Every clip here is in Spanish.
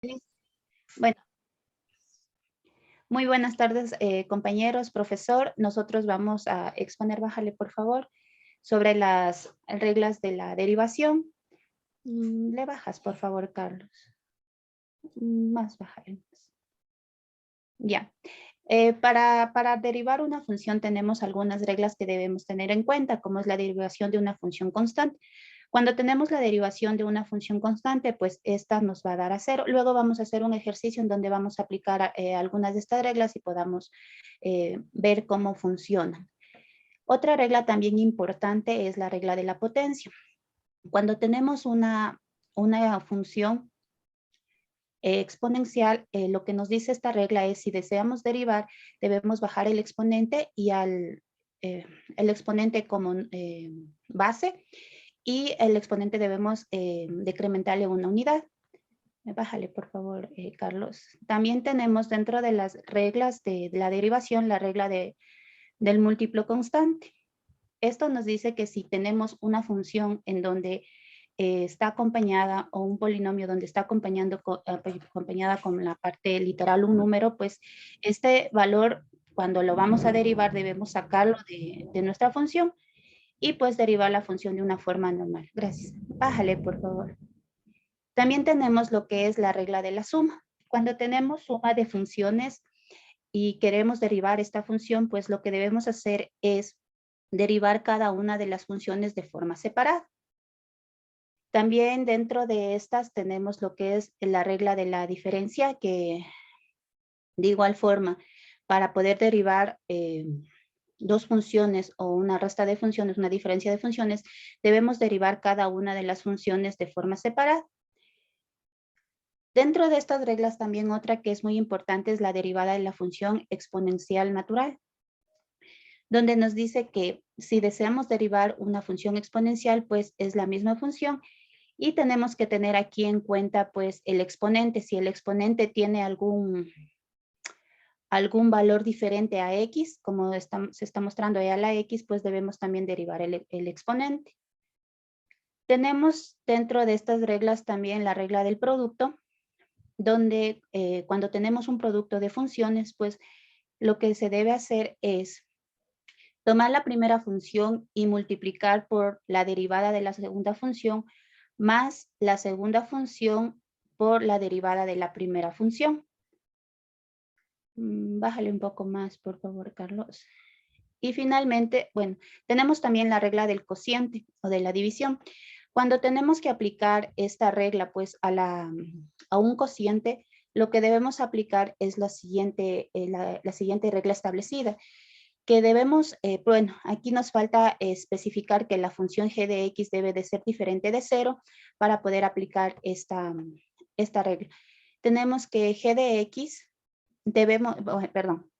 Bueno, muy buenas tardes, compañeros, profesor. Nosotros vamos a exponer, bájale por favor, sobre las reglas de la derivación. Le bajas, por favor, Carlos. Más, bájale. Ya. Para derivar una función tenemos algunas reglas que debemos tener en cuenta, como es la derivación de una función constante. Cuando tenemos la derivación de una función constante, pues esta nos va a dar a 0. Luego vamos a hacer un ejercicio en donde vamos a aplicar algunas de estas reglas y podamos ver cómo funcionan. Otra regla también importante es la regla de la potencia. Cuando tenemos una función exponencial, lo que nos dice esta regla es si deseamos derivar, debemos bajar el exponente y el exponente como base, y el exponente debemos decrementarle una unidad. Bájale, por favor, Carlos. También tenemos dentro de las reglas de la derivación la regla del múltiplo constante. Esto nos dice que si tenemos una función en donde está acompañada, o un polinomio donde está acompañada con la parte literal un número, pues este valor, cuando lo vamos a derivar, debemos sacarlo de nuestra función y pues derivar la función de una forma normal. Gracias. Bájale, por favor. También tenemos lo que es la regla de la suma. Cuando tenemos suma de funciones y queremos derivar esta función, pues lo que debemos hacer es derivar cada una de las funciones de forma separada. También dentro de estas tenemos lo que es la regla de la diferencia, que de igual forma, para poder derivar dos funciones o una resta de funciones, una diferencia de funciones, debemos derivar cada una de las funciones de forma separada. Dentro de estas reglas también otra que es muy importante es la derivada de la función exponencial natural, donde nos dice que si deseamos derivar una función exponencial, pues es la misma función, y tenemos que tener aquí en cuenta pues el exponente. Si el exponente tiene algún valor diferente a x, como se está mostrando ahí a la x, pues debemos también derivar el exponente. Tenemos dentro de estas reglas también la regla del producto, donde cuando tenemos un producto de funciones, pues lo que se debe hacer es tomar la primera función y multiplicar por la derivada de la segunda función, más la segunda función por la derivada de la primera función. Bájale un poco más, por favor, Carlos. Y finalmente, bueno, tenemos también la regla del cociente o de la división. Cuando tenemos que aplicar esta regla pues a un cociente, lo que debemos aplicar es la siguiente regla establecida, que debemos, bueno, aquí nos falta especificar que la función g de x debe de ser diferente de 0 para poder aplicar esta regla. Tenemos que g de x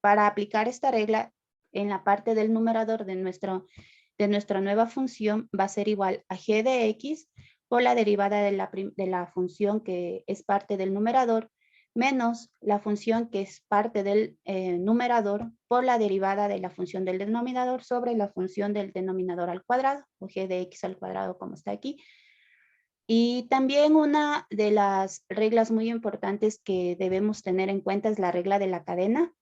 para aplicar esta regla en la parte del numerador de nuestra nueva función va a ser igual a g de x por la derivada de la función que es parte del numerador, menos la función que es parte del numerador por la derivada de la función del denominador sobre la función del denominador al cuadrado, o g de x al cuadrado como está aquí. Y también una de las reglas muy importantes que debemos tener en cuenta es la regla de la cadena.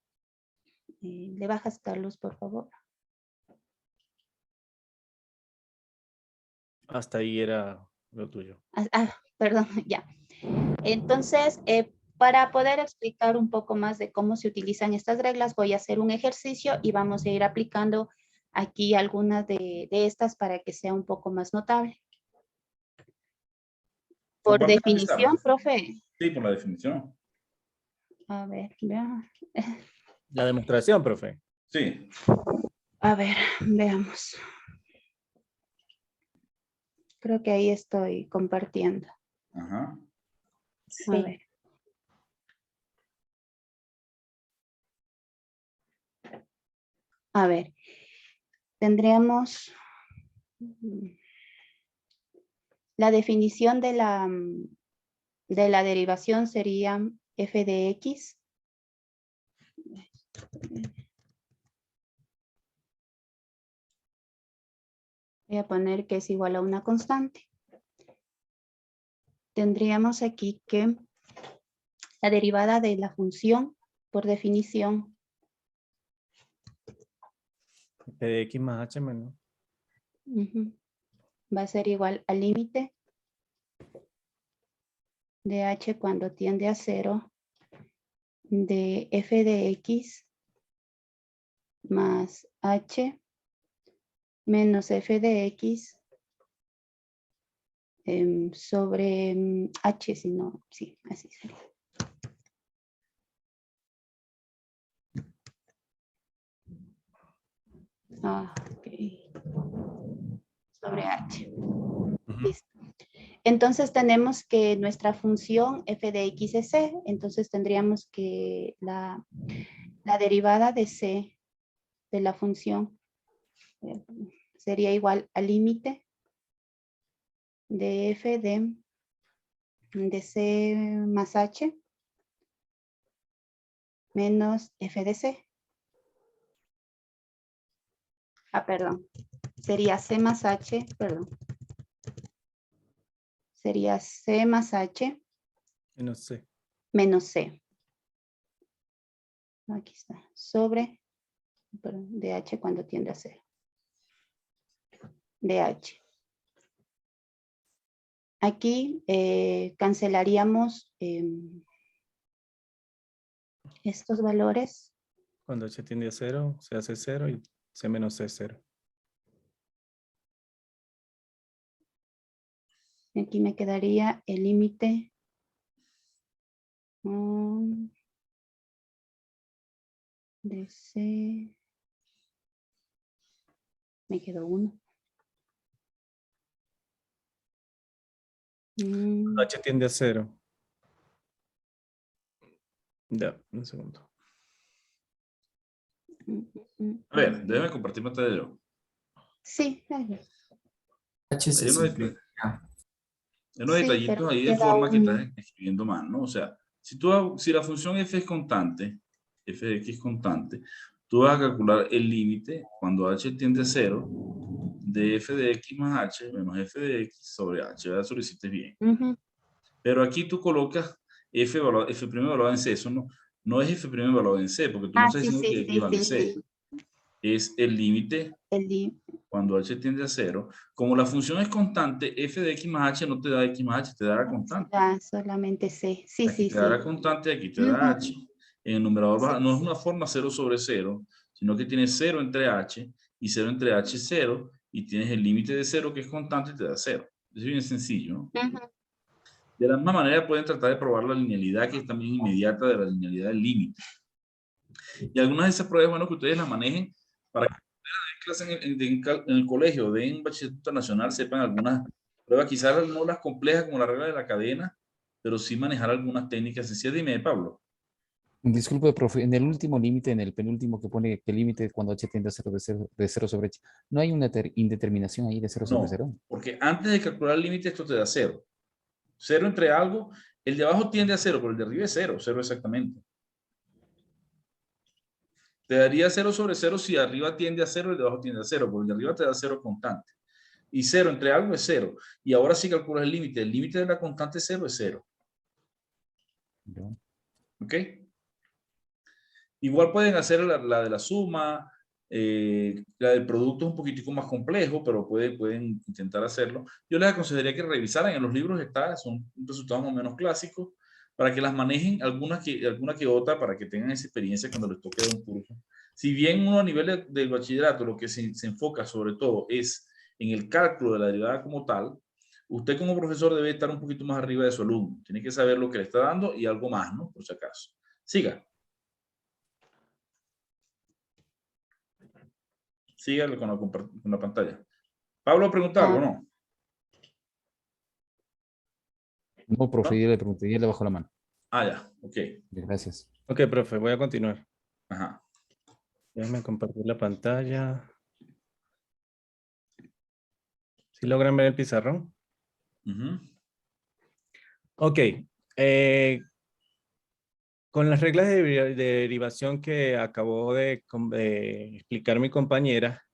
Le bajas, Carlos, por favor. Hasta ahí era lo tuyo. Perdón, ya. Entonces, para poder explicar un poco más de cómo se utilizan estas reglas, voy a hacer un ejercicio y vamos a ir aplicando aquí algunas de estas para que sea un poco más notable. Por definición, profe. Sí, por la definición. A ver, veamos. La demostración, profe. Sí. A ver, veamos. Creo que ahí estoy compartiendo. Ajá. Sí. A ver. A ver. Tendríamos la definición de la derivación sería f de x. Voy a poner que es igual a una constante. Tendríamos aquí que La derivada de la función, por definición, F de X más H menos. va a ser igual al límite de H cuando tiende a 0 de f de X más H menos f de X sobre H, si no, sí, así sería. Ok. Sobre H. Listo. Entonces tenemos que nuestra función f de X es C, entonces tendríamos que la derivada de C de la función sería igual al límite de f de C más H menos f de C. Perdón. Sería C más H, perdón. Sería C más H Menos C. menos C. Aquí está. Sobre, perdón, de H cuando tiende a 0. De H. Aquí cancelaríamos estos valores. Cuando H tiende a 0, se hace 0 y C menos C es 0. Aquí me quedaría el límite de C. Me quedó 1. Cuando H tiende a 0. Ya, un segundo. A ver, déjame compartir pantalla yo. Sí, dale. H se Hay unos, simplifica. hay unos Sí, detallitos pero ahí de queda forma que uno. estás escribiendo mal, ¿no? O sea, si la función f es constante, f de x es constante, tú vas a calcular el límite cuando h tiende a 0 de f de x más h menos f de x sobre h, ¿verdad? Eso lo hiciste bien. Pero aquí tú colocas f primero evaluado en c, eso no es f primero evaluado en c, porque tú no estás Sí, diciendo sí, que sí, x vale sí, c. sí. Es el límite cuando h tiende a 0. Como la función es constante, f de x más h no te da x más h, te dará constante. Ya, solamente C. Sí, Aquí sí, te dará sí. constante, aquí te da h. En el numerador no es una forma 0 sobre 0, sino que tienes 0 entre h y 0 entre h es 0, y tienes el límite de 0 que es constante y te da 0. Es bien sencillo, ¿no? De la misma manera pueden tratar de probar la linealidad, que es también inmediata de la linealidad del límite. Y algunas de esas pruebas, bueno, que ustedes las manejen para que en el colegio, en bachillerato nacional, sepan algunas pruebas, quizás no las complejas como la regla de la cadena, pero sí manejar algunas técnicas sencillas. Dime, Pablo. Disculpe, profe, en el último límite, en el penúltimo que pone que el límite cuando h tiende a 0 de 0 sobre h, ¿no hay una indeterminación ahí de 0 sobre 0? No, porque antes de calcular el límite esto te da 0. 0 entre algo, el de abajo tiende a 0, pero el de arriba es 0, 0 exactamente. Te daría 0 sobre 0 si arriba tiende a 0 y el de abajo tiende a 0, porque el de arriba te da 0 constante. Y 0 entre algo es 0. Y ahora sí calculas el límite de la constante 0 es 0. ¿Ok? Igual pueden hacer la de la suma, la del producto es un poquitico más complejo, pero pueden intentar hacerlo. Yo les aconsejaría que revisaran, en los libros son resultados más o menos clásicos, para que las manejen alguna que otra, para que tengan esa experiencia cuando les toque dar un curso. Si bien uno a nivel del bachillerato lo que se enfoca sobre todo es en el cálculo de la derivada como tal, usted como profesor debe estar un poquito más arriba de su alumno. Tiene que saber lo que le está dando y algo más, ¿no? Por si acaso. Siga. Sígale con la pantalla. Pablo, ¿pregunta algo, no? No, profe, ¿No? yo le pregunté, ya le bajo la mano. Ya, ok. Gracias. Ok, profe, voy a continuar. Ajá. Déjame compartir la pantalla. ¿Sí logran ver el pizarrón? Ok. Con las reglas de derivación que acabó de explicar mi compañera,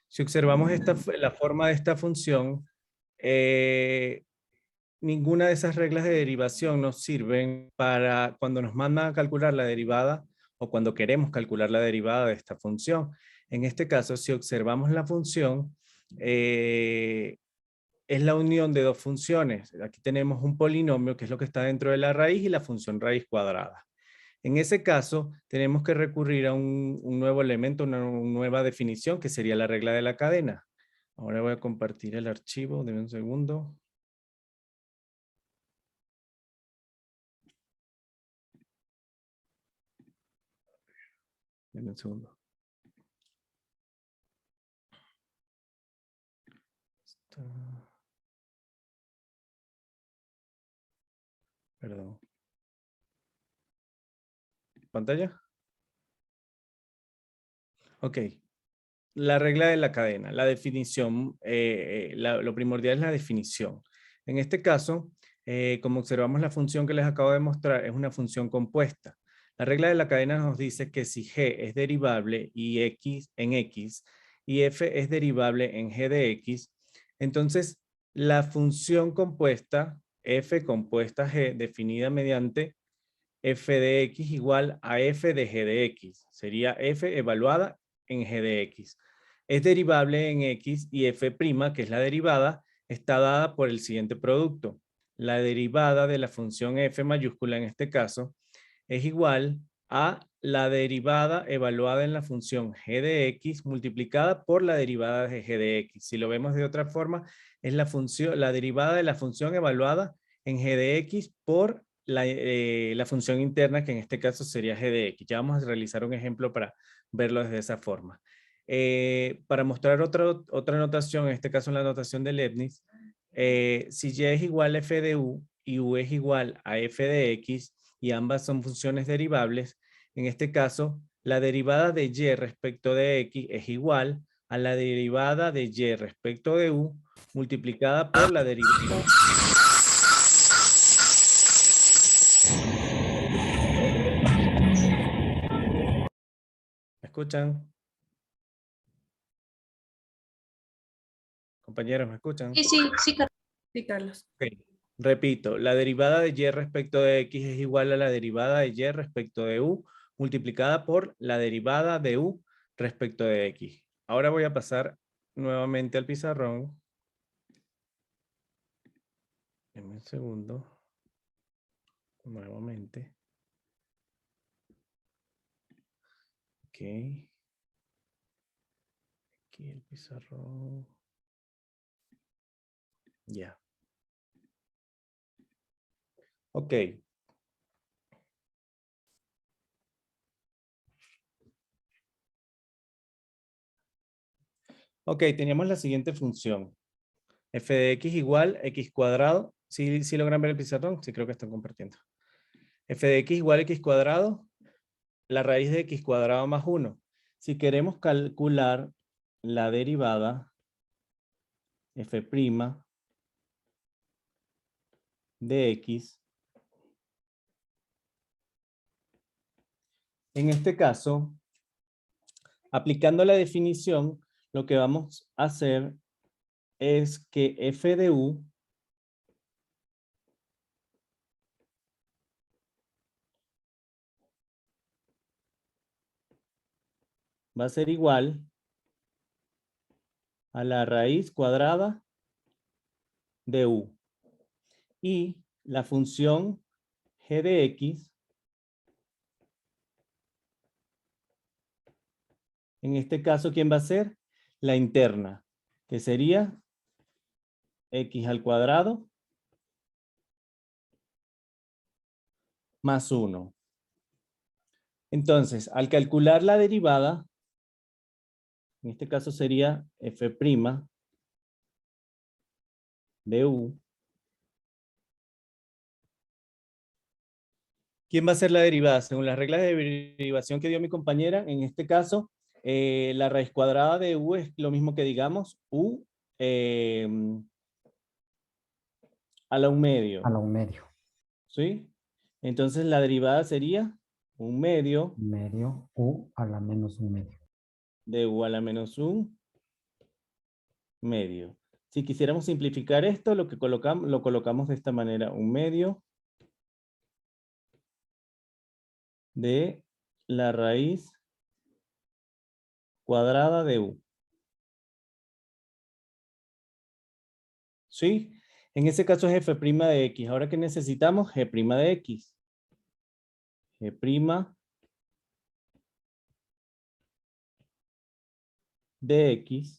si observamos la forma de esta función, ninguna de esas reglas de derivación nos sirven para cuando nos mandan a calcular la derivada o cuando queremos calcular la derivada de esta función. En este caso, si observamos la función, es la unión de dos funciones. Aquí tenemos un polinomio, que es lo que está dentro de la raíz, y la función raíz cuadrada. En ese caso, tenemos que recurrir a un nuevo elemento, una nueva definición, que sería la regla de la cadena. Ahora voy a compartir el archivo, denme un segundo. Denme un segundo. Perdón. ¿Pantalla? Ok. La regla de la cadena, la definición, lo primordial es la definición. En este caso, como observamos la función que les acabo de mostrar, es una función compuesta. La regla de la cadena nos dice que si g es derivable y x en x y f es derivable en g de x, entonces la función compuesta, f compuesta g, definida mediante f de x igual a f de g de x. Sería f evaluada en g de x. Es derivable en x y f', que es la derivada, está dada por el siguiente producto. La derivada de la función f mayúscula en este caso es igual a la derivada evaluada en la función g de x multiplicada por la derivada de g de x. Si lo vemos de otra forma, es la derivada de la función evaluada en g de x por la función interna, que en este caso sería g de x. Ya vamos a realizar un ejemplo para verlo desde esa forma. Para mostrar otra notación, en este caso la notación de Leibniz, si y es igual a f de u y u es igual a f de x y ambas son funciones derivables, en este caso la derivada de y respecto de x es igual a la derivada de y respecto de u multiplicada por la derivada. ¿Me escuchan? Compañeros, ¿me escuchan? Sí, Carlos. Okay. Repito, la derivada de y respecto de x es igual a la derivada de y respecto de u multiplicada por la derivada de u respecto de x. Ahora voy a pasar nuevamente al pizarrón. Denme un segundo. Nuevamente. Ok. Aquí el pizarrón. Ya. Ok. Ok, teníamos la siguiente función. F de x igual x cuadrado. ¿Sí logran ver el pizarrón? Sí, creo que están compartiendo. F de x igual a x cuadrado, la raíz de x cuadrado más 1. Si queremos calcular la derivada f' de x, en este caso, aplicando la definición, lo que vamos a hacer es que f de u va a ser igual a la raíz cuadrada de u. Y la función g de x, en este caso, ¿quién va a ser? La interna, que sería x al cuadrado más 1. Entonces, al calcular la derivada, en este caso sería f' de u. ¿Quién va a ser la derivada? Según las reglas de derivación que dio mi compañera, en este caso, la raíz cuadrada de u es lo mismo que digamos u a la 1/2. A la 1/2. ¿Sí? Entonces la derivada sería 1/2. 1/2 u a la menos 1/2. De u a la menos 1/2. Si quisiéramos simplificar esto, lo colocamos de esta manera. 1/2 de la raíz cuadrada de u. ¿Sí? En ese caso es f' de x. Ahora que necesitamos g' de x. G' de x.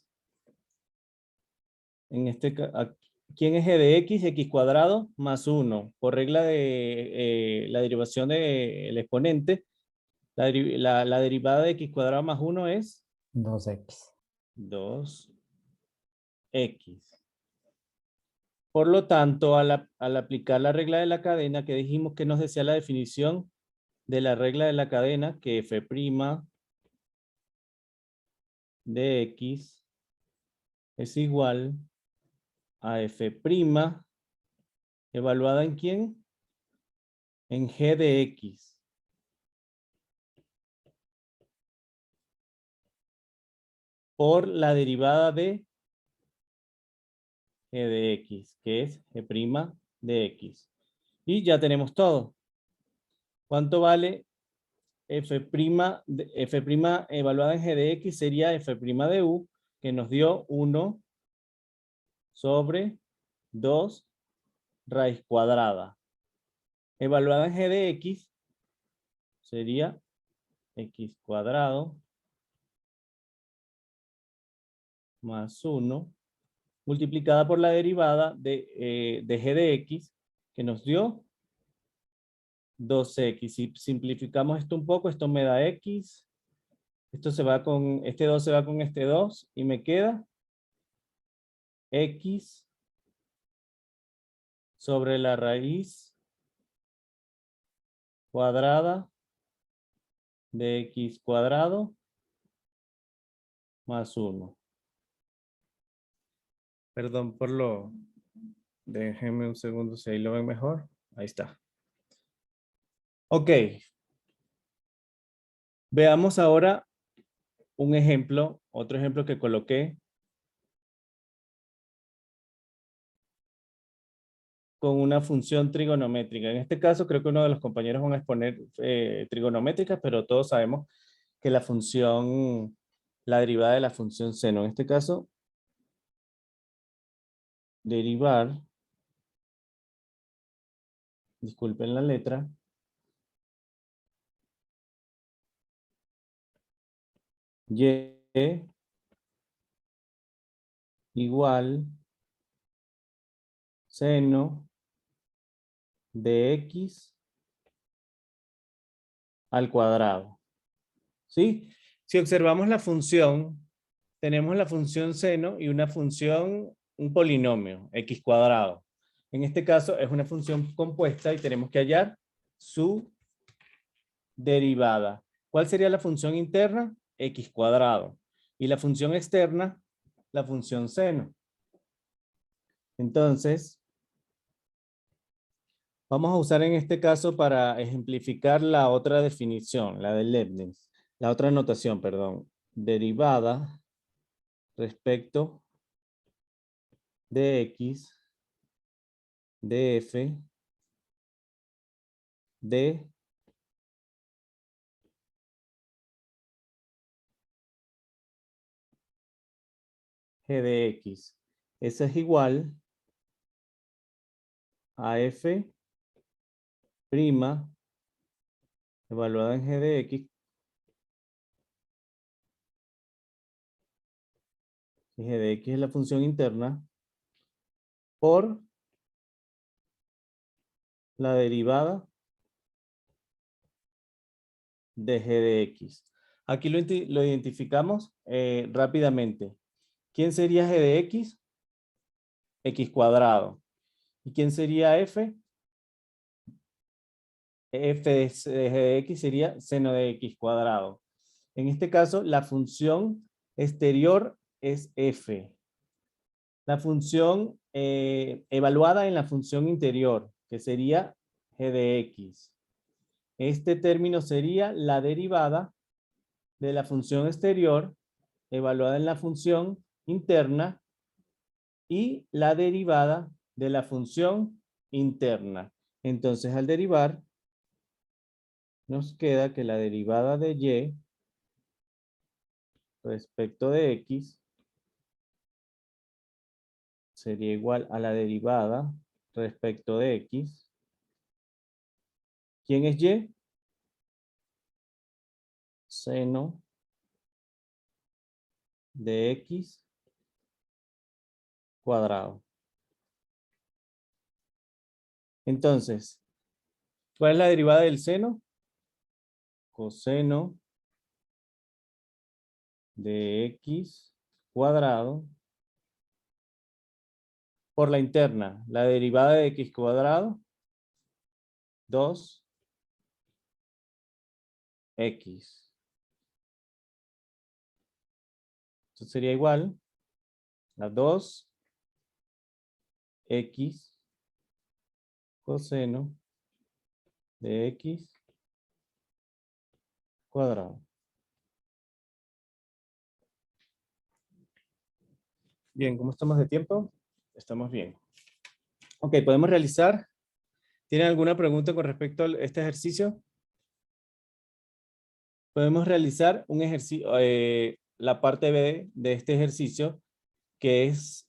En este caso, ¿quién es g de x? X cuadrado más 1. Por regla de la derivación del exponente, la derivada de x cuadrado más 1 es 2x. 2x. Por lo tanto, al aplicar la regla de la cadena, que dijimos que nos decía la definición de la regla de la cadena, que f' de x es igual a f' evaluada en ¿quién? En g de x. Por la derivada de g de x, que es g' de x. Y ya tenemos todo. ¿Cuánto vale f' evaluada en g de x? Sería f' de u, que nos dio 1 sobre 2 raíz cuadrada. Evaluada en g de x sería x cuadrado más 1 multiplicada por la derivada de g de x, que nos dio 2x. Si simplificamos esto un poco, esto me da x. Esto se va con, este 2 se va con este 2 y me queda x sobre la raíz cuadrada de x cuadrado más 1. Perdón por lo... Déjenme un segundo si ahí lo ven mejor. Ahí está. Ok. Veamos ahora un ejemplo, otro ejemplo que coloqué con una función trigonométrica. En este caso creo que uno de los compañeros van a exponer trigonométricas, pero todos sabemos que la función, la derivada de la función seno, en este caso, derivar, disculpen la letra, y igual seno de x al cuadrado. ¿Sí? Si observamos la función, tenemos la función seno y una función, un polinomio, x cuadrado. En este caso es una función compuesta y tenemos que hallar su derivada. ¿Cuál sería la función interna? X cuadrado. Y la función externa, la función seno. Entonces, vamos a usar en este caso para ejemplificar la otra definición, la de Leibniz. La otra notación, perdón. Derivada respecto de x de f de g de x. Eso es igual a f prima evaluada en g de x. Y g de x es la función interna por la derivada de g de x. Aquí lo identificamos rápidamente. ¿Quién sería g de x? X cuadrado. ¿Y quién sería f? F de g de x sería seno de x cuadrado. En este caso, la función exterior es f. La función evaluada en la función interior, que sería g de x. Este término sería la derivada de la función exterior evaluada en la función interna y la derivada de la función interna. Entonces, al derivar, nos queda que la derivada de y respecto de x sería igual a la derivada respecto de x. ¿Quién es y? Seno de x cuadrado. Entonces, ¿cuál es la derivada del seno? Coseno de x cuadrado por la interna. La derivada de x cuadrado, 2x. Esto sería igual a 2x coseno de x cuadrado. Bien, ¿cómo estamos de tiempo? Estamos bien. Ok, podemos realizar. ¿Tienen alguna pregunta con respecto a este ejercicio? Podemos realizar un ejercicio, la parte B de este ejercicio, que es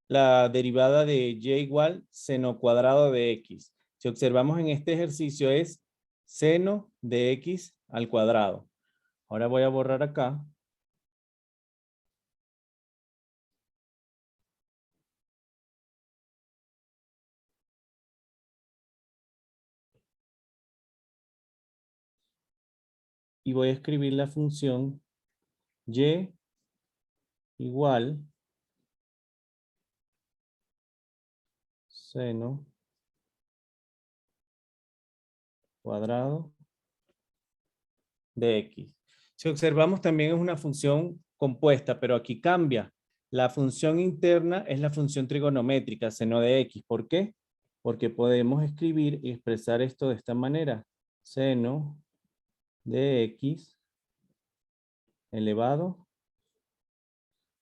la derivada de y igual seno cuadrado de x. Si observamos en este ejercicio es seno de x al cuadrado. Ahora voy a borrar acá. Y voy a escribir la función y igual seno cuadrado de x. Si observamos también es una función compuesta, pero aquí cambia. La función interna es la función trigonométrica, seno de x. ¿Por qué? Porque podemos escribir y expresar esto de esta manera. Seno de x elevado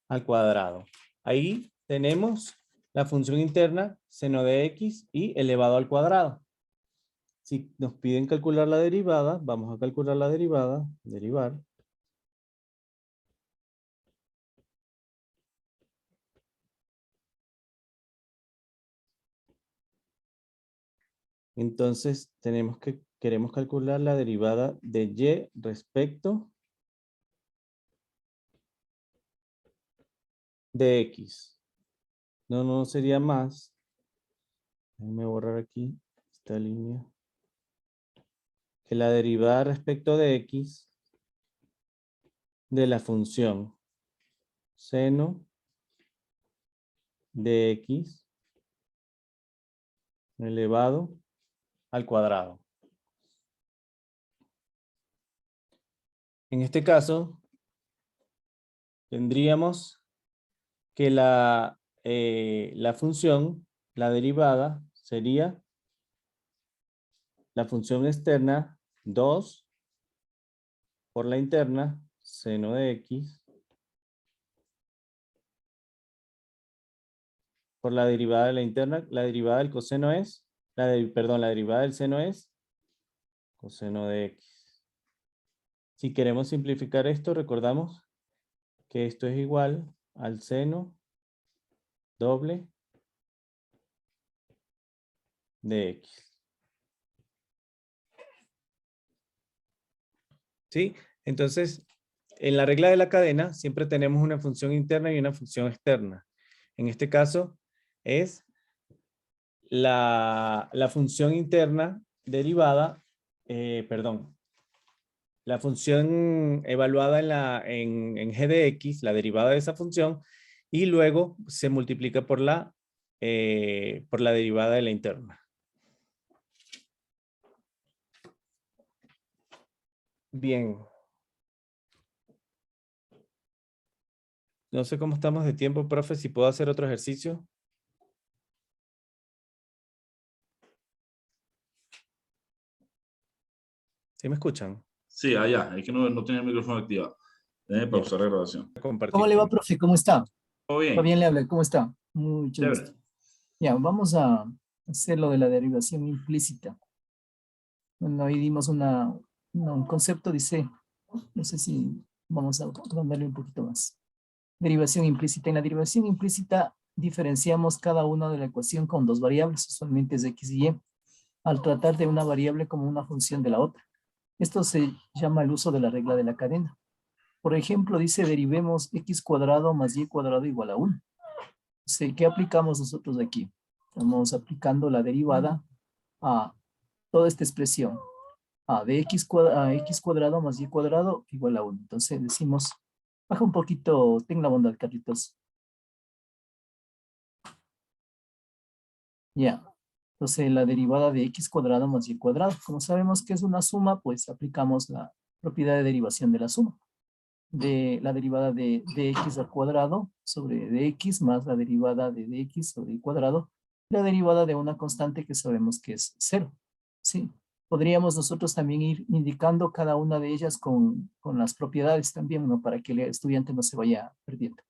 al cuadrado. Ahí tenemos la función interna, seno de x y elevado al cuadrado. Si nos piden calcular la derivada, vamos a calcular la derivada, derivar. Entonces queremos calcular la derivada de y respecto de x. No sería más. Déjenme borrar aquí esta línea. Que la derivada respecto de x de la función seno de x elevado al cuadrado. En este caso, tendríamos que la función, la derivada, sería la función externa 2 por la interna, seno de x, por la derivada de la interna, la derivada del coseno es, la derivada del seno es coseno de x. Si queremos simplificar esto, recordamos que esto es igual al seno doble de x. ¿Sí? Entonces, en la regla de la cadena siempre tenemos una función interna y una función externa. En este caso es la función interna derivada, la función evaluada en g de x, la derivada de esa función, y luego se multiplica por la derivada de la interna. Bien. No sé cómo estamos de tiempo, profe, si puedo hacer otro ejercicio. ¿Sí me escuchan? Sí, allá. Es que no tenía el micrófono activado. Déjeme Ya. pausar la grabación. Compartir. ¿Cómo le va, profe? ¿Cómo está? Todo bien. Fabián le habla, ¿cómo está? Mucho Chévere. gusto. Ya, vamos a hacer lo de la derivación implícita. Bueno, ahí dimos un concepto, dice, no sé si vamos a darle un poquito más. Derivación implícita. En la derivación implícita diferenciamos cada una de la ecuación con dos variables, usualmente es x y y, al tratar de una variable como una función de la otra. Esto se llama el uso de la regla de la cadena. Por ejemplo, dice derivemos x cuadrado más y cuadrado igual a 1. ¿Qué aplicamos nosotros aquí? Estamos aplicando la derivada a toda esta expresión. De x cuadrado más y cuadrado igual a 1. Entonces decimos, baja un poquito, ten la bondad, Carlitos. Ya. Entonces la derivada de x cuadrado más y cuadrado. Como sabemos que es una suma, pues aplicamos la propiedad de derivación de la suma. De la derivada de dx al cuadrado sobre dx más la derivada de dx sobre y cuadrado, la derivada de una constante que sabemos que es 0. ¿Sí? Podríamos nosotros también ir indicando cada una de ellas con las propiedades también, ¿no? Para que el estudiante no se vaya perdiendo.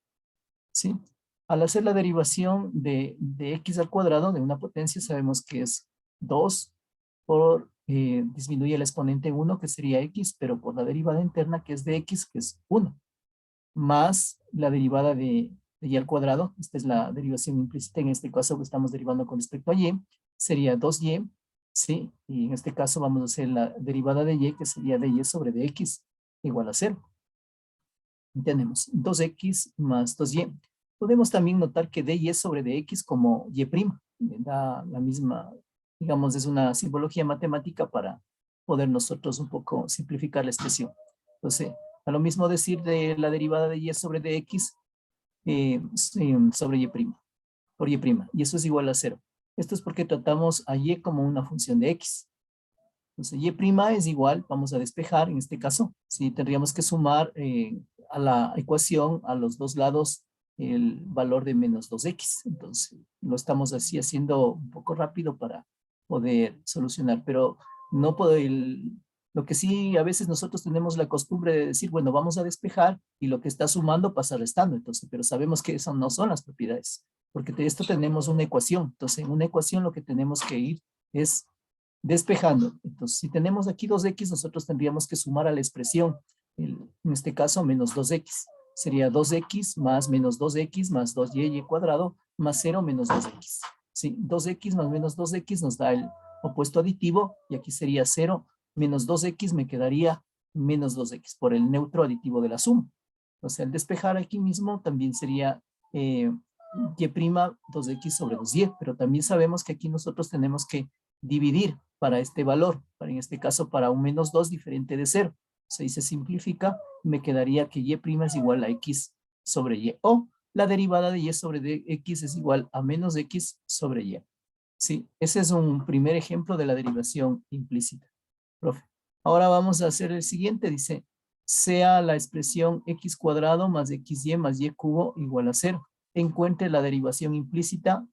¿Sí? Al hacer la derivación de x al cuadrado de una potencia, sabemos que es 2 por disminuye el exponente 1, que sería x, pero por la derivada interna, que es de x, que es 1, más la derivada de y al cuadrado. Esta es la derivación implícita, en este caso que estamos derivando con respecto a y, sería 2y, ¿sí? Y en este caso vamos a hacer la derivada de y, que sería de y sobre de x, igual a 0. Tenemos 2x más 2y. Podemos también notar que dy sobre dx como y', da la misma, digamos, es una simbología matemática para poder nosotros un poco simplificar la expresión. Entonces, a lo mismo decir de la derivada de y sobre dx sobre y', por y', y eso es igual a 0. Esto es porque tratamos a y como una función de x. Entonces, y' es igual, vamos a despejar en este caso, sí, tendríamos que sumar a la ecuación a los dos lados el valor de menos 2x. Entonces, lo estamos así haciendo un poco rápido para poder solucionar, pero no puedo, lo que sí a veces nosotros tenemos la costumbre de decir, bueno, vamos a despejar y lo que está sumando pasa restando, entonces, pero sabemos que eso no son las propiedades, porque de esto tenemos una ecuación. Entonces, en una ecuación lo que tenemos que ir es despejando. Entonces, si tenemos aquí 2x, nosotros tendríamos que sumar a la expresión, en este caso, menos 2x. Sería 2x más menos 2x más 2y cuadrado más 0 menos 2x. Sí, 2x más menos 2x nos da el opuesto aditivo y aquí sería 0 menos 2x me quedaría menos 2x por el neutro aditivo de la suma. Entonces, al despejar aquí mismo también sería y' 2x sobre 2y, pero también sabemos que aquí nosotros tenemos que dividir para este valor, en este caso para un menos 2 diferente de 0. Ahí se simplifica, me quedaría que y' es igual a x sobre y, o la derivada de y sobre x es igual a menos x sobre y. Sí, ese es un primer ejemplo de la derivación implícita. Profe, ahora vamos a hacer el siguiente, dice, sea la expresión x cuadrado más xy más y cubo igual a 0. Encuentre la derivación implícita,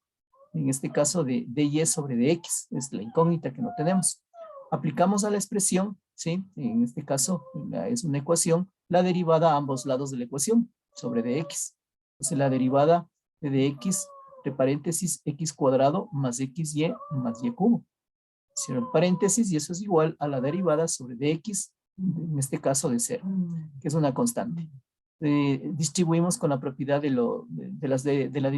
en este caso de y sobre dx, es la incógnita que no tenemos. Aplicamos a la expresión, ¿sí? En este caso es una ecuación, la derivada a ambos lados de la ecuación sobre dx. Entonces la derivada de dx, entre paréntesis, x cuadrado más xy más y cubo. Cierro paréntesis y eso es igual a la derivada sobre dx, en este caso de 0, que es una constante. Distribuimos con la propiedad de la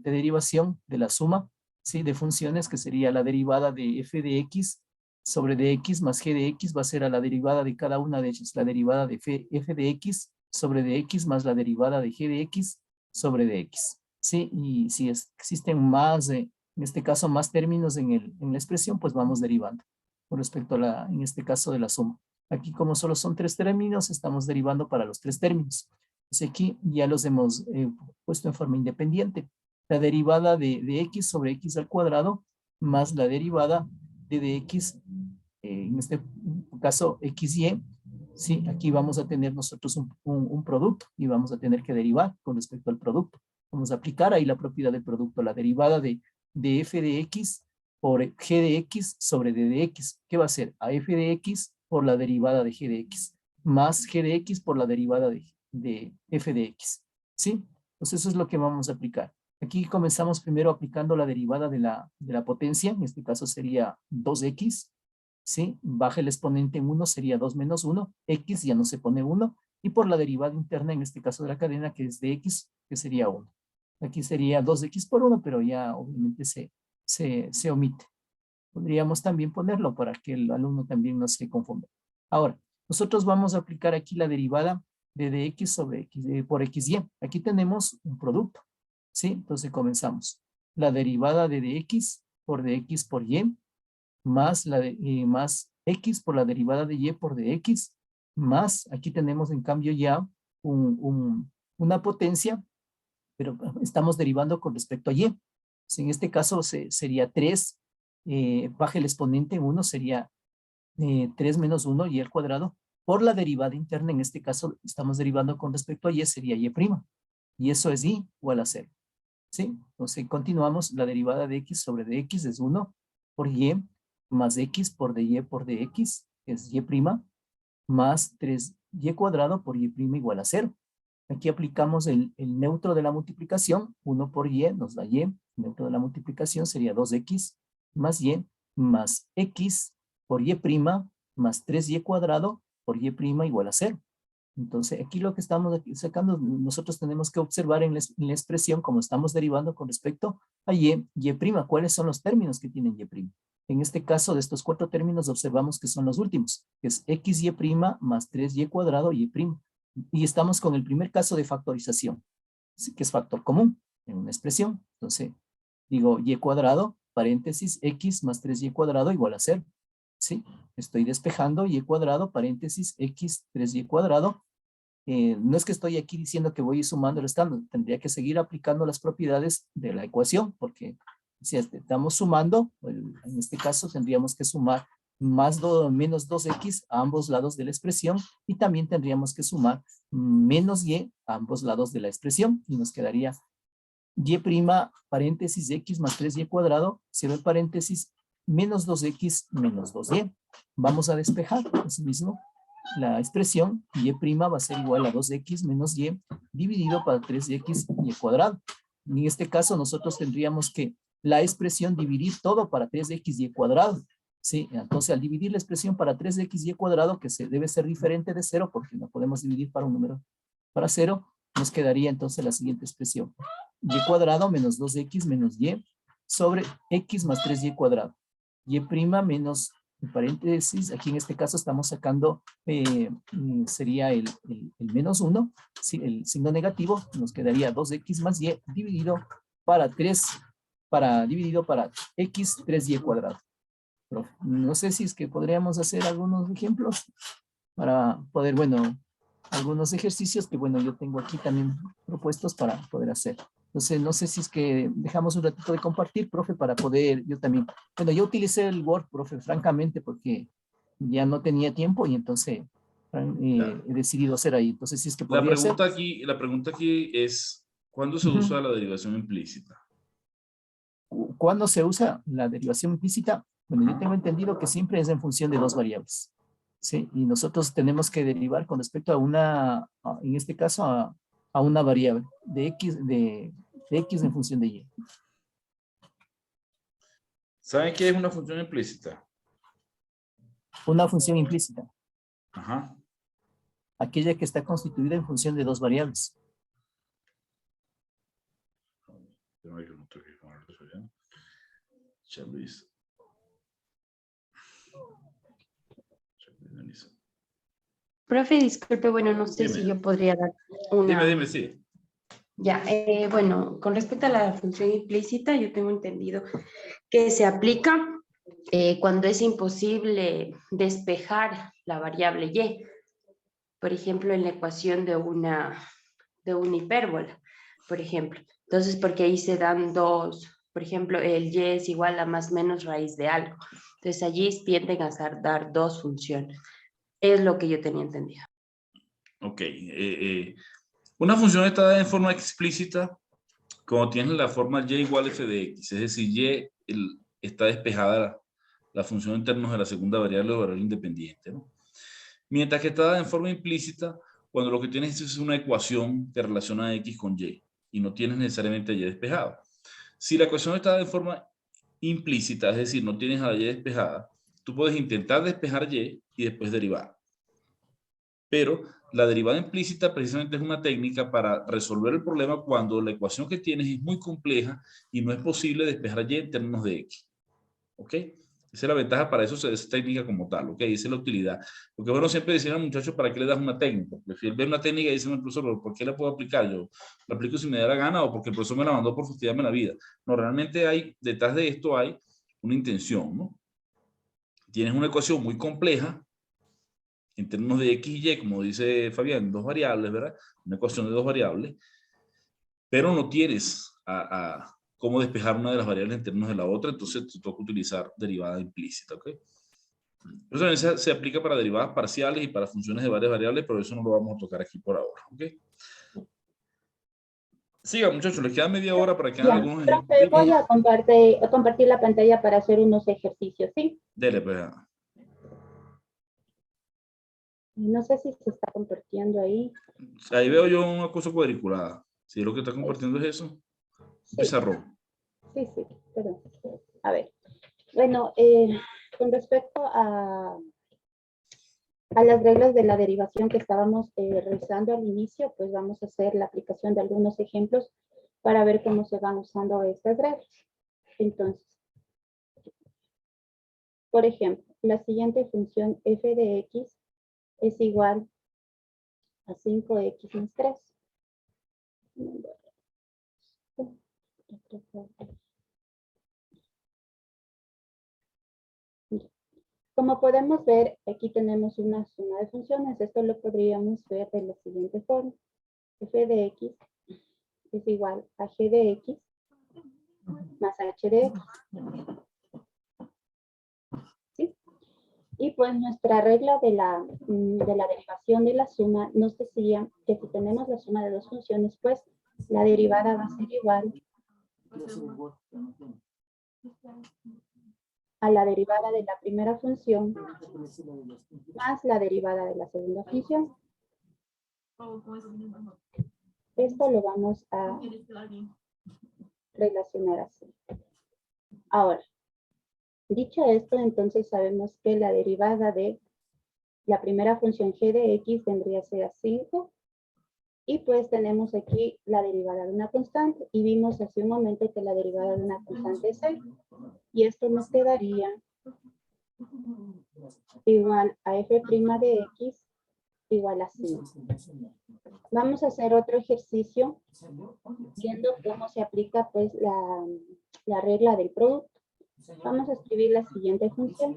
derivación de la suma, ¿sí? De funciones, que sería la derivada de f de x sobre dx más g de x va a ser a la derivada de cada una de ellas, la derivada de f de x sobre dx más la derivada de g de x sobre dx. ¿Sí? Y si existen más, en este caso, más términos en la expresión, pues vamos derivando con respecto a en este caso, de la suma. Aquí, como solo son 3 términos, estamos derivando para los 3 términos. Entonces aquí ya los hemos puesto en forma independiente. La derivada de x sobre x al cuadrado más la derivada de dx, en este caso xy. Sí, aquí vamos a tener nosotros un producto y vamos a tener que derivar con respecto al producto. Vamos a aplicar ahí la propiedad del producto, la derivada de f de x por g de x sobre d de x. ¿Qué va a ser? A f de x por la derivada de g de x más g de x por la derivada de f de x. ¿Sí? Entonces eso es lo que vamos a aplicar. Aquí comenzamos primero aplicando la derivada de la potencia, en este caso sería 2x, ¿sí? Baja el exponente en 1, sería 2 menos 1, x ya no se pone 1, y por la derivada interna, en este caso de la cadena, que es de x, que sería 1. Aquí sería 2x por 1, pero ya obviamente se omite. Podríamos también ponerlo para que el alumno también no se confunda. Ahora, nosotros vamos a aplicar aquí la derivada de dx sobre x, por xy. Aquí tenemos un producto, ¿sí? Entonces comenzamos. La derivada de dx por y más, más x por la derivada de y por dx, más, aquí tenemos en cambio ya una potencia, pero estamos derivando con respecto a y. En este caso sería 3, baja el exponente en 1, sería 3 menos 1 y al cuadrado, por la derivada interna, en este caso estamos derivando con respecto a y, sería y', y eso es y igual a 0. ¿Sí? Entonces continuamos, la derivada de x sobre dx es 1 por y, más x por dy por dx, es y', más 3y cuadrado por y' igual a 0. Aquí aplicamos el neutro de la multiplicación, 1 por y nos da y, el neutro de la multiplicación sería 2x más y, más x por y' más 3y cuadrado por y' igual a 0. Entonces, aquí lo que estamos sacando, nosotros tenemos que observar en la expresión, como estamos derivando con respecto a y', ¿cuáles son los términos que tienen y'? En este caso, de estos 4 términos, observamos que son los últimos, que es xy' más 3y cuadrado y'. Y estamos con el primer caso de factorización, que es factor común en una expresión. Entonces, digo y cuadrado, paréntesis, x más 3y cuadrado igual a 0. ¿Sí? Estoy despejando y cuadrado, paréntesis, x 3y cuadrado. No es que estoy aquí diciendo que voy sumando o restando, tendría que seguir aplicando las propiedades de la ecuación, porque si estamos sumando, en este caso tendríamos que sumar menos 2x a ambos lados de la expresión, y también tendríamos que sumar menos y a ambos lados de la expresión, y nos quedaría y', paréntesis, x más 3y cuadrado, cierro el paréntesis, menos 2x menos 2y. Vamos a despejar, así mismo, la expresión y' va a ser igual a 2x menos y dividido para 3x y cuadrado. En este caso nosotros tendríamos que la expresión dividir todo para 3x y cuadrado. ¿Sí? Entonces al dividir la expresión para 3x y cuadrado, que debe ser diferente de 0 porque no podemos dividir para un número para 0, nos quedaría entonces la siguiente expresión. Y cuadrado menos 2x menos y sobre x más 3y cuadrado. Y' menos, en paréntesis, aquí en este caso estamos sacando, sería el menos 1, ¿sí? El signo negativo, nos quedaría 2x más y dividido para dividido para x 3y cuadrado. Pero no sé si es que podríamos hacer algunos ejemplos para poder, bueno, algunos ejercicios que, bueno, yo tengo aquí también propuestos para poder hacer. Entonces, no sé si es que dejamos un ratito de compartir, profe, para poder, yo también. Bueno, yo utilicé el Word, profe, francamente, porque ya no tenía tiempo y entonces he decidido hacer ahí. Entonces, si es que podría hacer. La pregunta aquí es, ¿cuándo se usa la derivación implícita? ¿Cuándo se usa la derivación implícita? Bueno, yo tengo entendido que siempre es en función de dos variables. ¿Sí? Y nosotros tenemos que derivar con respecto a una, en este caso, a una variable de x en función de y. ¿Saben qué es una función implícita? Una función implícita. Ajá. Aquella que está constituida en función de dos variables. Profe, disculpe, bueno, no sé si yo podría dar una... Dime, sí. Ya, bueno, con respecto a la función implícita, yo tengo entendido que se aplica cuando es imposible despejar la variable y. Por ejemplo, en la ecuación de una hipérbola, por ejemplo. Entonces, porque ahí se dan dos, por ejemplo, el y es igual a más o menos raíz de algo. Entonces, allí tienden a dar dos funciones. Es lo que yo tenía entendido. Ok. Una función está dada en forma explícita cuando tiene la forma y igual a f de x. Es decir, y está despejada la función en términos de la segunda variable o variable independiente, ¿no? Mientras que está dada en forma implícita cuando lo que tienes es una ecuación que relaciona x con y. y no tienes necesariamente y despejada. Si la ecuación está de forma implícita, es decir, no tienes a la y despejada, tú puedes intentar despejar y después derivar. Pero la derivada implícita precisamente es una técnica para resolver el problema cuando la ecuación que tienes es muy compleja y no es posible despejar y en términos de x. ¿Ok? Esa es la ventaja para eso, esa técnica como tal, ¿ok? Esa es la utilidad. Porque bueno, siempre decían a los muchachos, ¿para qué le das una técnica? Prefiero ver una técnica y dicen al profesor, ¿por qué la puedo aplicar? Yo la aplico si me da la gana o porque el profesor me la mandó por fastidiarme la vida. No, realmente hay, detrás de esto hay una intención, ¿no? Tienes una ecuación muy compleja, en términos de x y y, como dice Fabián, dos variables, ¿verdad? Una ecuación de dos variables, pero no tienes cómo despejar una de las variables en términos de la otra, entonces te toca utilizar derivada implícita, ¿ok? Eso también se aplica para derivadas parciales y para funciones de varias variables, pero eso no lo vamos a tocar aquí por ahora, ¿ok? Sigan, muchachos, les queda media hora para que hagan algunos Profe, ejemplos. voy a compartir la pantalla para hacer unos ejercicios, ¿sí? Dele, pues. No sé si se está compartiendo ahí. Ahí veo yo una cosa cuadriculada. Si lo que está compartiendo es eso, un Sí. pizarrón. Sí, perdón. A ver. Bueno, con respecto a las reglas de la derivación que estábamos revisando al inicio, pues vamos a hacer la aplicación de algunos ejemplos para ver cómo se van usando estas reglas. Entonces, por ejemplo, la siguiente función f de x es igual a 5x más 3. Como podemos ver, aquí tenemos una suma de funciones. Esto lo podríamos ver de la siguiente forma. F de x es igual a g de x más h de x. ¿Sí? Y pues nuestra regla de la derivación de la suma nos decía que si tenemos la suma de dos funciones, pues la derivada va a ser igual a la derivada de la primera función más la derivada de la segunda función. Esto lo vamos a relacionar así. Ahora, dicho esto, entonces sabemos que la derivada de la primera función g de x vendría a ser a 5. Y pues tenemos aquí la derivada de una constante. Y vimos hace un momento que la derivada de una constante es 6. Y esto nos quedaría igual a f' de x igual a 5. Vamos a hacer otro ejercicio viendo cómo se aplica pues la regla del producto. Vamos a escribir la siguiente función.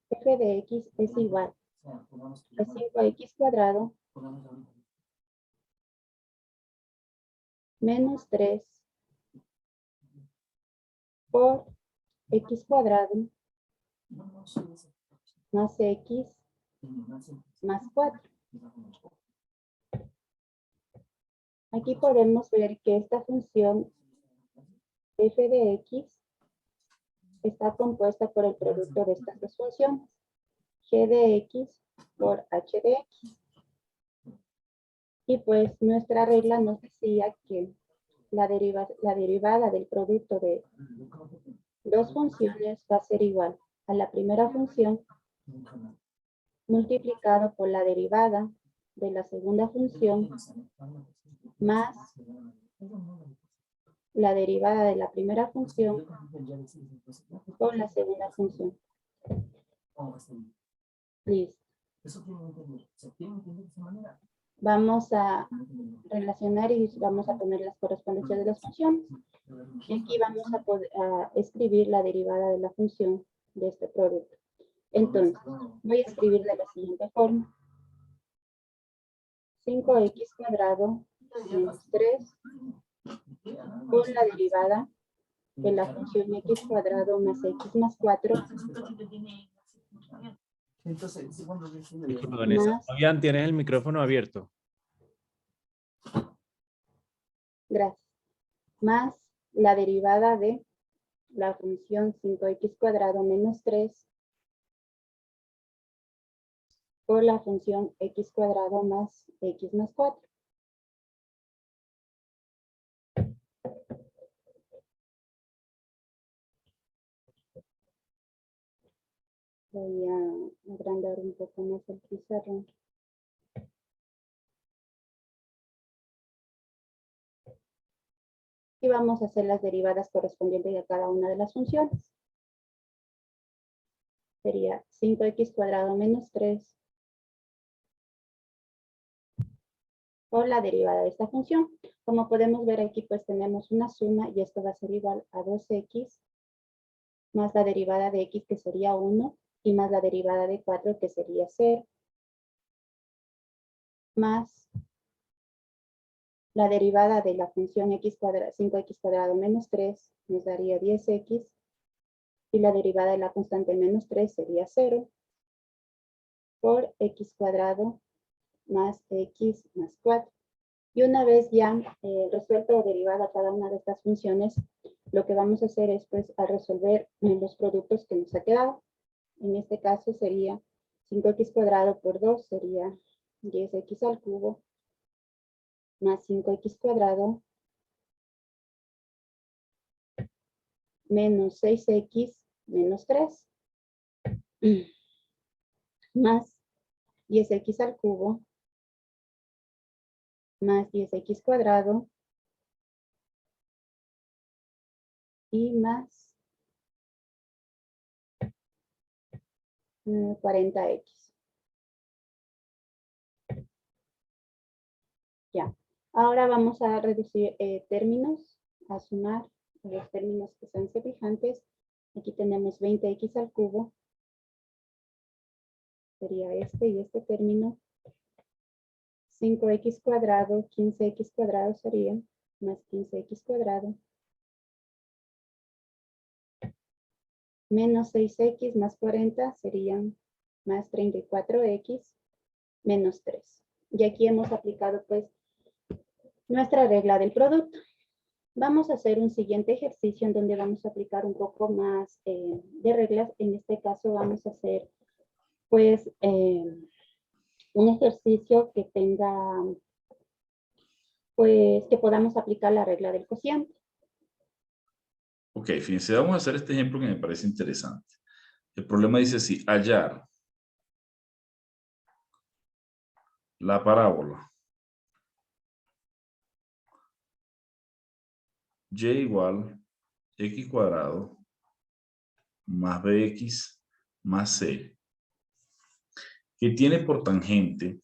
F de x es igual a 5x cuadrado menos 3 por x cuadrado más x más 4. Aquí podemos ver que esta función f de x está compuesta por el producto de estas dos funciones, g de x por h de x. Y pues nuestra regla nos decía que la derivada del producto de dos funciones va a ser igual a la primera función multiplicado por la derivada de la segunda función más la derivada de la primera función por la segunda función. Listo. Vamos a relacionar y vamos a poner las correspondencias de las funciones. Y aquí vamos a escribir la derivada de la función de este producto. Entonces, voy a escribir de la siguiente forma. 5x cuadrado menos 3 por la derivada de la función x cuadrado más x más 4. Disculpa, Vanessa. Fabián, tienes el micrófono abierto. Gracias. Más la derivada de la función 5x cuadrado menos 3 por la función x cuadrado más x más 4. Voy a agrandar un poco más el pizarrón. Y vamos a hacer las derivadas correspondientes a cada una de las funciones. Sería 5x cuadrado menos 3 por la derivada de esta función. Como podemos ver aquí, pues tenemos una suma y esto va a ser igual a 2x más la derivada de x, que sería 1, y más la derivada de 4, que sería 0, más la derivada de la función x cuadrado, 5x cuadrado menos 3, nos daría 10x, y la derivada de la constante menos 3 sería 0, por x cuadrado más x más 4. Y una vez ya resuelto o derivada cada una de estas funciones, lo que vamos a hacer es, pues, al resolver los productos que nos ha quedado. En este caso sería 5x cuadrado por 2 sería 10x al cubo más 5x cuadrado menos 6x menos 3 más 10x al cubo más 10x cuadrado y más 40x. Ya. Ahora vamos a reducir términos, a sumar los términos que sean semejantes. Aquí tenemos 20x al cubo. Sería este y este término. 5x cuadrado, 15x cuadrado sería, más 15x cuadrado. Menos 6x más 40 serían más 34x menos 3. Y aquí hemos aplicado, pues, nuestra regla del producto. Vamos a hacer un siguiente ejercicio en donde vamos a aplicar un poco más de reglas. En este caso vamos a hacer, pues, un ejercicio que tenga, pues, que podamos aplicar la regla del cociente. Ok, fíjense, vamos a hacer este ejemplo que me parece interesante. El problema dice así: hallar la parábola y igual x cuadrado más bx más c, que tiene por tangente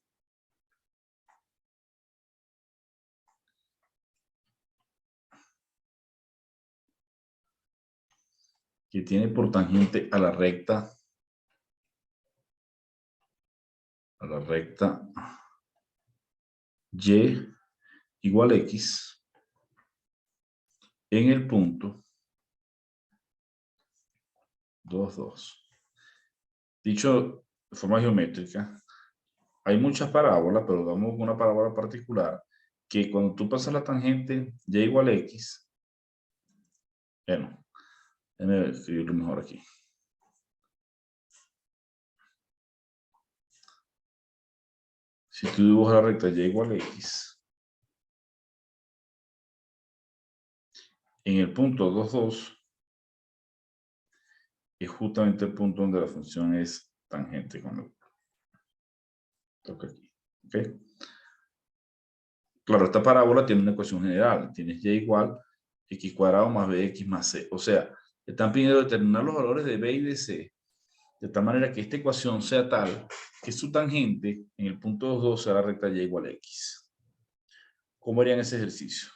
a la recta y igual x en el punto 2, 2. Dicho de forma geométrica, hay muchas parábolas, pero damos una parábola particular que cuando tú pasas la tangente y igual x, bueno, déjame escribirlo mejor aquí. Si tú dibujas la recta y igual x, en el punto 2, 2, es justamente el punto donde la función es tangente cuando toca aquí. ¿Ok? Claro, esta parábola tiene una ecuación general. Tienes y igual x cuadrado más bx más c. O sea, están pidiendo determinar los valores de b y de c de tal manera que esta ecuación sea tal que su tangente en el punto 2, 2 sea la recta y igual a x. ¿Cómo harían ese ejercicio?